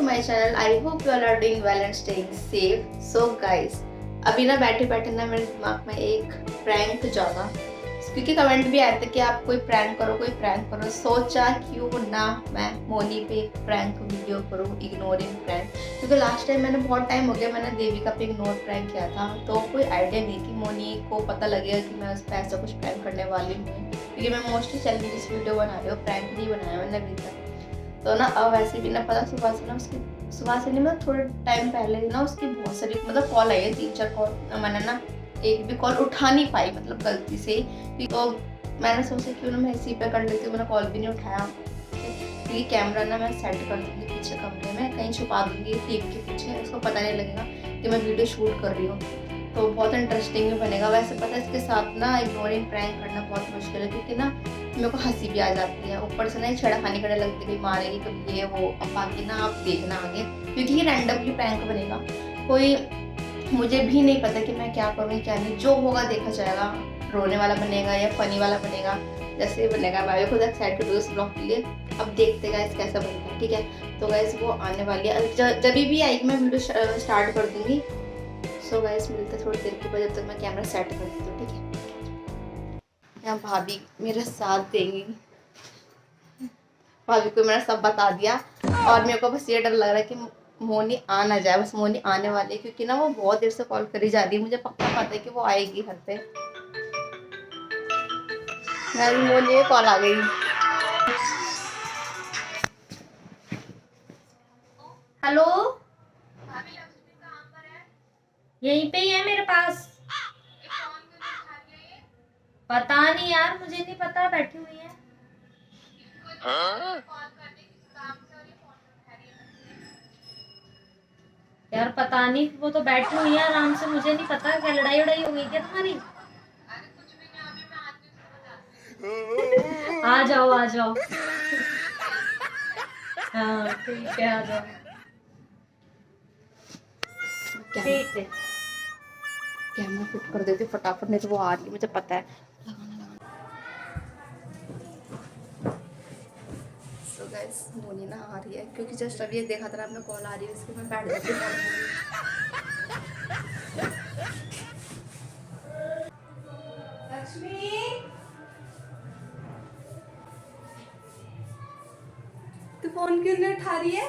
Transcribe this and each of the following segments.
to my channel. I hope you all are doing well and staying safe. So guys, अभी ना बैठे बैठे ना मेरे दिमाग में एक प्रैंक जागा, क्योंकि कमेंट भी आए थे कि आप कोई प्रैंक करो। सोचा क्यों ना मैं मोनी पे एक प्रैंक वीडियो करूँ, इग्नोरिंग प्रैंक। क्योंकि लास्ट टाइम मैंने बहुत टाइम हो गया मैंने देविका पे इग्नोर प्रैंक किया था, तो कोई आइडिया नहीं कि मोनी को पता लगेगा कि मैं उस पर ऐसा कुछ प्रैंक करने वाली हूँ। क्योंकि मैं मोस्टली चैलेंजेस वीडियो बना रही हूँ, प्रैंक नहीं बनाया मैंने अभी तक। तो ना अब वैसे भी ना पता सुबह से नहीं, मतलब थोड़े टाइम पहले ना उसकी बहुत सारी मतलब कॉल आई है, 3-4 कॉल। मैंने ना एक भी कॉल उठा नहीं पाई, मतलब गलती से। तो मैंने सोचा क्यों ना मैं इसी पे कर लेती हूँ, मैंने कॉल भी नहीं उठाया। क्योंकि कैमरा ना मैं सेट कर दूँगी पीछे कमरे में, कहीं छुपा दूँगी टीवी के पीछे, उसको पता नहीं लगेगा कि मैं वीडियो शूट कर रही हूँ। तो बहुत इंटरेस्टिंग भी बनेगा। वैसे पता है इसके साथ ना इग्नोरिंग प्रैंक करना बहुत मुश्किल है, क्योंकि ना मेरे को हंसी भी आ जाती है, ऊपर से ना छेड़खानी करने लगती है, मारेगी कभी ये वो। अब बाकी ना आप देखना आगे, क्योंकि ये रैंडमली प्रैंक बनेगा। कोई मुझे भी नहीं पता कि मैं क्या करूँ क्या नहीं, जो होगा देखा जाएगा। रोने वाला बनेगा या फनी वाला बनेगा, जैसे बनेगा। मैं खुद एक्साइटेड हूँ इस ब्लॉग के लिए। अब देखते गाइस कैसा बनता है, ठीक है। तो गाइस वो आने वाली है, जब भी आएगी मैं वीडियो स्टार्ट कर दूंगी। सो गाइस मिलते थोड़ी देर के बाद, जब तक मैं कैमरा सेट कर देती हूँ, ठीक है। यहाँ भाभी मेरा साथ देंगी, भाभी को मैंने सब बता दिया। और मेरे को बस ये डर लग रहा है कि मोनी आ ना जाए। बस मोनी आने वाली है, क्योंकि ना वो बहुत देर से कॉल करी जा रही है, मुझे पक्का पता है कि वो आएगी घर पे। मेरी मोनी कॉल आ गई। हेलो, यहीं पे ही है मेरे पास। पता नहीं यार, मुझे नहीं पता, बैठी हुई है। यार पता नहीं, वो तो बैठी हुई है आराम से, मुझे नहीं पता। क्या लड़ाई उड़ाई हो गई क्या तुम्हारी? आ जाओ आ जाओ। हाँ ठीक है, आ जाओ। ठीक है, कैमरा फिट कर देती फटाफट, नहीं तो वो आ रही है, मुझे पता है। So guys, मोनी ना आ रही है, क्योंकि जस्ट अभी ये देखा था आपने कॉल आ रही है इसकी, मैं बैठ जाती हूँ। लक्ष्मी, तू फोन क्यों नहीं उठा रही है?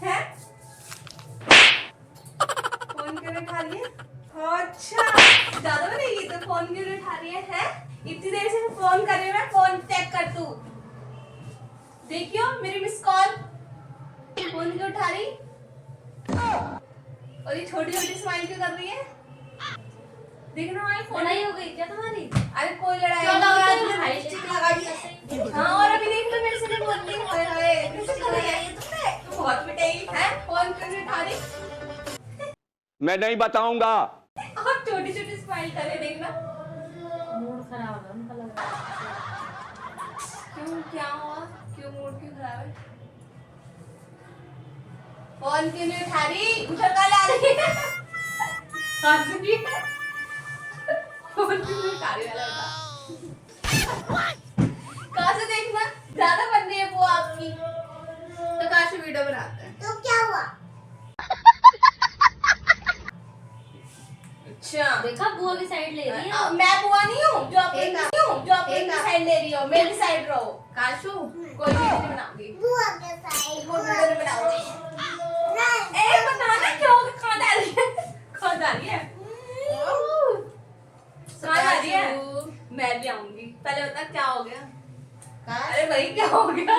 हैं? फोन क्यों नहीं उठा रही है? अच्छा, ज्यादा बनेगी तो फोन क्यों नहीं उठा रही है? हैं? इतनी देर से फोन कर रही हूँ मैं, फोन चेक कर तू। देखियो मेरी मिस कॉल, फोन क्यों उठा रही? और ये छोटी छोटी स्माइल क्यों कर रही है? देखना भाई, लड़ाई हो गई क्या तुम्हारी? अरे कोई लड़ाई क्यों लगा नहीं, तुम भाई? लिपस्टिक लगा दी। हाँ, और अभी देख लो मेरे से नहीं बोलती। हाय हाय, लिपस्टिक लगाई है तुमने, तू बहुत पिटाई है। फोन क्यों नहीं उठा रही? मैं नहीं बताऊंगा। और छोटी छोटी स्माइल करे, देखना। मूड खराब है उनका, लग रहा है। क्यों, क्या हुआ? क्यों मूड क्यों खराब है? फोन क्यों नहीं उठा रही? मुझे कल आ रही है। हंस रही है। फोन क्यों नहीं उठा रही वाला बता। कहाँ से देखना, ज्यादा बन रही है वो आपकी, तो कहाँ से वीडियो बनाते हैं? तो क्या हुआ? अच्छा, देखा बुआ की साइड ले रही है। मैं बुआ नहीं हूँ जो अपनी साइड ले रही हो, मेरी साइड रहो। काशू, कोई वीडियो नहीं बनाऊंगी, बुआ के साइड कोई वीडियो नहीं बनाऊंगी। ए बताना क्यों कहाँ जा रही है? कहाँ जा रही है? कहाँ जा रही है? मैं भी आऊंगी, पहले बता क्या हो गया? अरे भाई क्या हो गया?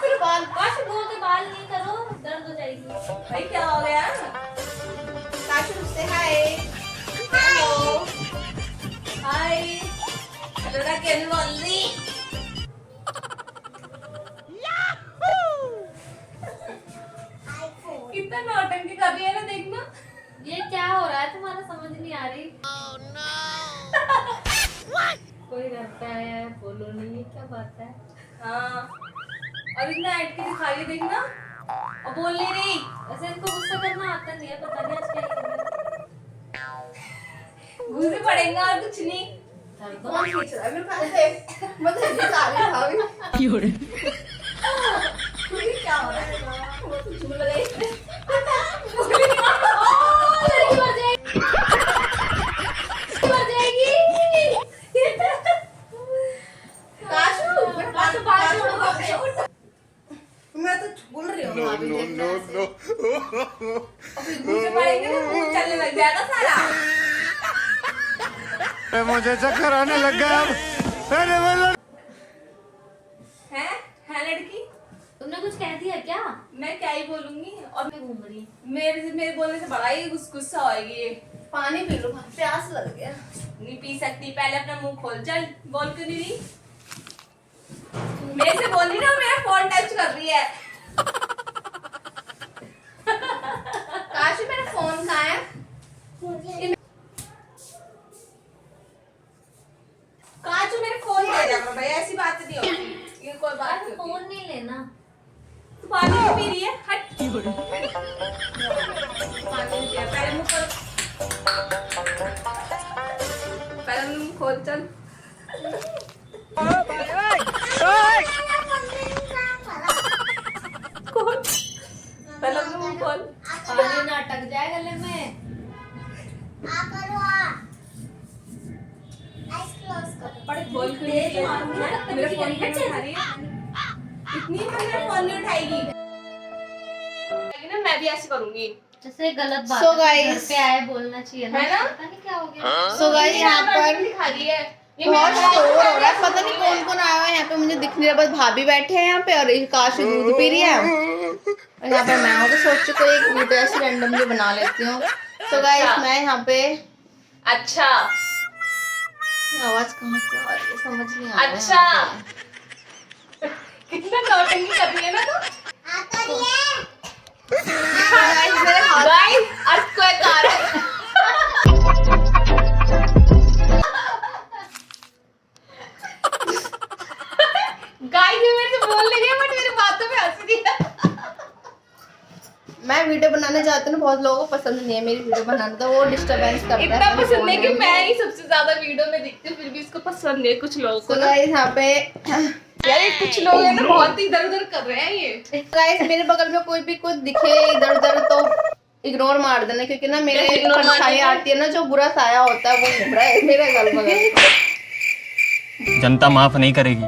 फिर बाल, काश बुआ के बाल नहीं करो, दर्द हो जाएगी। भाई क्या हो गया? काशू से हाय, हेलो, हाय, हेलो ना कहने वाली। कितना नौटंकी कर रही है ना, देखना। ये क्या हो रहा है तुम्हारा, समझ नहीं आ रही। oh, no. कोई करता है, बोलो नहीं, ये क्या बात है? हाँ, और इतना ऐड के दिखा रही है, देखना, और बोल नहीं रही। वैसे इनको गुस्सा करना आता नहीं है, पता नहीं आज क्या कर रहे हैं। गुस्से पड़ेगा और कुछ नहीं। कौन खींच रहा है मेरे पास से? मतलब ये सारे भाभी क्या हो रहा है? बोल रही हो भाभी देखना ऐसे। और फिर मुझे पड़ेंगे तो मुंह चलने लग जाएगा सारा। मुझे चक्कर आने लग गया अब। है लड़की, तुमने कुछ कह दिया क्या? मैं क्या ही बोलूंगी। और मैं घूम रही मेरे बोलने से बड़ा ही गुस्सा होएगी ये। पानी पी लो, प्यास लग गया। नहीं पी सकती, पहले अपना मुंह खोल। चल बोल क्यों नहीं रही? मेरे से बोल रही ना, मेरा फोन टच कर रही है। काशी मेरा फोन कहाँ है? काशू मेरा फोन दे दिया करो भाई, ऐसी बात नहीं होती। ये कोई बात नहीं होती। फोन नहीं लेना। तू पानी क्यों पी रही है? हट। पानी नहीं पिया, पहले मुंह खोल। पहले मुंह खोल चल। खोल। पहले मुंह खोल। पानी ना अटक जाए गले में। बोल क्यों नहीं रही है? मेरा फोन क्यों नहीं उठा रही है? इतनी मेरा फोन नहीं उठाएगी। ना मैं भी ऐसे करूंगी। जैसे गलत बात So है, guys, घर पे आए बोलना चाहिए ना। है ना? पता नहीं क्या हो गया। सो गाइस यहाँ पर दिखा रही है। ये बहुत मेरा शोर हो रहा है, पता नहीं कौन कौन आया हुआ है यहाँ पे, मुझे दिख नहीं रहा। बस भाभी बैठे हैं यहाँ पे और काशी दूध पी रही है और यहाँ पे मैं हूँ। तो सोच कोई एक वीडियो ऐसे रैंडमली बना लेती हूँ। तो गाइस मैं यहाँ पे अच्छा आवाज कहाँ से आ रही है समझ नहीं आ रहा है अच्छा यहाँ कितना नौटंकी कर रही है ना तू। पे। तो guys, मेरे हाथ गाइस अर्थक्वेक आ रहा है। गाइस ये मेरे से बोल नहीं रही है, बट मेरी बातों में हंस रही है। मैं वीडियो बनाने जाती हूँ, बहुत लोगों को पसंद नहीं है मेरी वीडियो बनाना, तो वो डिस्टर्बेंस करता है। इतना अपने पसंद phone है कि में। मैं ही सबसे ज्यादा वीडियो में दिखती हूँ, फिर भी इसको पसंद है कुछ लोगों को तो ना। गाइस यहाँ पे यार ये कुछ लोग है ना बहुत ही इधर उधर कर रहे हैं ये। गाइस मेरे बगल में कोई भी कुछ दिखे इधर उधर तो इग्नोर मार देना, क्योंकि ना मेरे कैसे ignore मार परछाई देना? आती है ना, जो बुरा साया होता है वो घूम रहा है मेरे गल बगल। जनता माफ नहीं करेगी।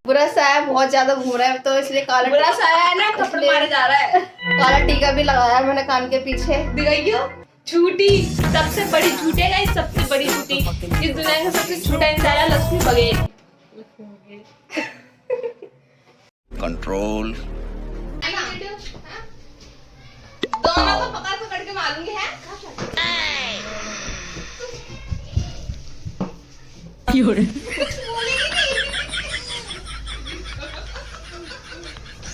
बुरा साया बहुत ज्यादा घूम रहा है, तो इसलिए बुरा साया है ना, थप्पड़ मारे जा रहा है। काला टीका भी लगाया है मैंने कान के पीछे। दिखाइयो झूठी, सबसे बड़ी झूठी है गाइस, सबसे बड़ी झूठी। इस दुनिया का सबसे झूठा इंसान है लक्ष्मी बघेल। कंट्रोल। दोनों को पकड़ पकड़ के मारूंगी है।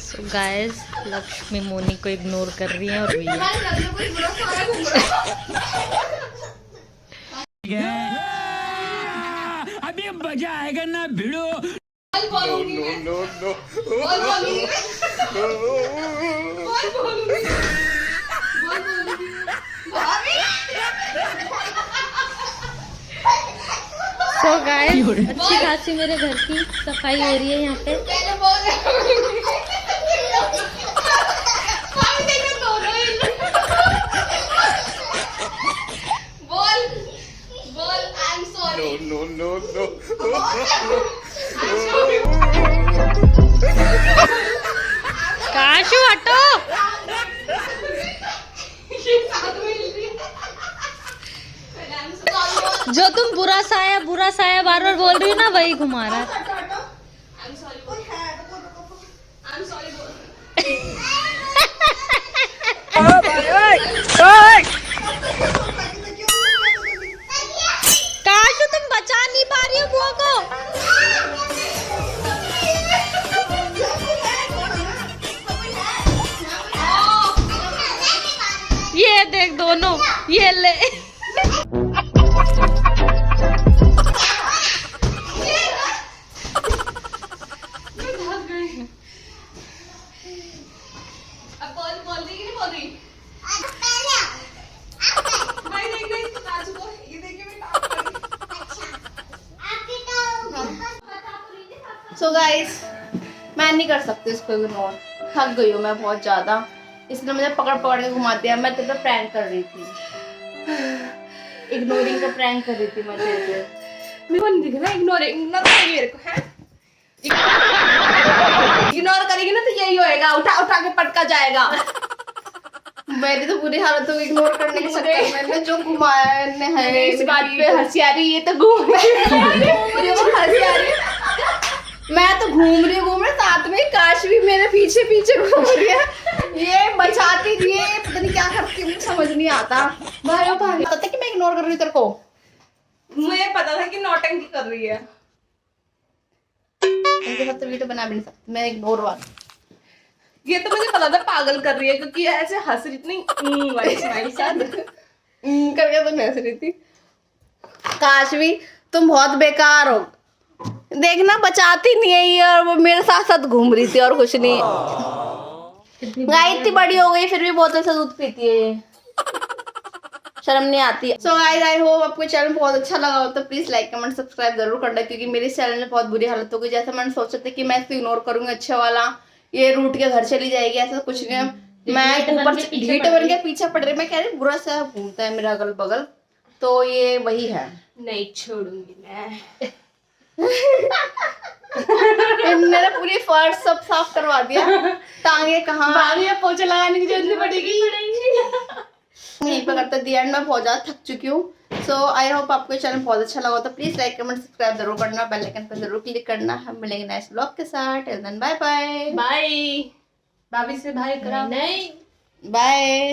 So guys, लक्ष्मी मोनी को इग्नोर कर रही है और भैया तुम्हारे घर में कोई बुरा साया घूम रहा है। अभी मजा आएगा ना भिड़ो। बोल बोलूंगी मैं। बोल बोलूंगी मैं। बोल बोलूंगी। बोल बोलूंगी। भाभी। तो गाइस अच्छी खासी मेरे घर की सफाई हो रही है यहाँ पे। पहले बोल। भाभी देखो दोनों ही। बोल बोल आई एम सॉरी। काशू हटो। ये साथ में हिल रही है। पहले आई एम सॉरी। जो तुम बुरा साया बार बार बोल रही हो ना, वही घुमा रहा है। आई एम सॉरी बोल। आई एम सॉरी बोल। काशू तुम बचा नहीं पा रही हो बुआ को। ये देख दोनों, ये ले। अब बोल रही कि नहीं बोल रही? भाई देख देख तो काजू को ये देखिए मैं काम कर रही। सो गाइस मैं नहीं कर सकती इसको इग्नोर, थक गई हूँ मैं बहुत ज्यादा, इसने मुझे पकड़ पकड़ के घुमा दिया। मैं तेरे पे प्रैंक कर रही थी, इग्नोरिंग का प्रैंक कर रही थी मैं तेरे पे। मेरे को नहीं दिख रहा, इग्नोर करेगी मेरे को है। इग्नोर करेगी ना तो यही होएगा, उठा उठा के पटका जाएगा। मेरी तो बुरी हालत हो गई इग्नोर करने के चक्कर में। मैंने जो घुमाया है इस बात पे हंसी आ रही है, ये तो घूम मुझे वो हंसी आ रही है। मैं तो घूम रही साथ में, काश भी मेरे पीछे पीछे घूम रही है। ये बचाती रही है, पता नहीं क्या करती है, मुझे समझ नहीं आता। भाई वो भाई पता कि मैं इग्नोर कर रही हूँ तेरे को। मुझे पता था कि नौटंकी कर रही है। उनके साथ तो वीडियो बना भी नहीं सकती मैं, इग्नोर वाला। ये तो मुझे पता था पागल कर रही है, क्योंकि ऐसे हंस रही इतनी वाली स्माइल साथ करके तो मैं हंस रही थी। काश भी तुम बहुत बेकार हो, देखना बचाती नहीं है ये, और वो मेरे साथ साथ घूम रही थी और कुछ नहीं। गाय इतनी बड़ी हो गई फिर भी बोतल से दूध पीती है ये, शर्म नहीं आती। सो गाइस आई होप आपको चैनल बहुत अच्छा लगा हो तो प्लीज लाइक कमेंट सब्सक्राइब जरूर करना, क्योंकि मेरे चैनल में बहुत बुरी हालत हो गई। जैसे मैंने सोचा था कि मैं इसको इग्नोर करूंगी, अच्छा वाला ये रूट के घर चली जाएगी, ऐसा कुछ नहीं है। मैं ऊपर से ढीठ बन के पीछे पड़ रही, मैं कह रही बुरा सा घूमता है मेरा अगल बगल, तो ये वही है। नहीं छोड़ूंगी मैं। मैंने पूरी फर्श सब साफ करवा दिया, टांगे कहाँ बागी अब पोछा लगाने की जरूरत नहीं पड़ेगी। यहीं पर करते दी एंड में बहुत ज्यादा थक चुकी हूँ। सो आई होप आपको ये चैनल बहुत अच्छा लगा तो प्लीज लाइक कमेंट सब्सक्राइब जरूर करना, बेल आइकन पर जरूर क्लिक करना। हम मिलेंगे नेक्स्ट ब्लॉग के साथ। Till then bye bye. Bye. भाभी से भाई करा। नहीं बाय।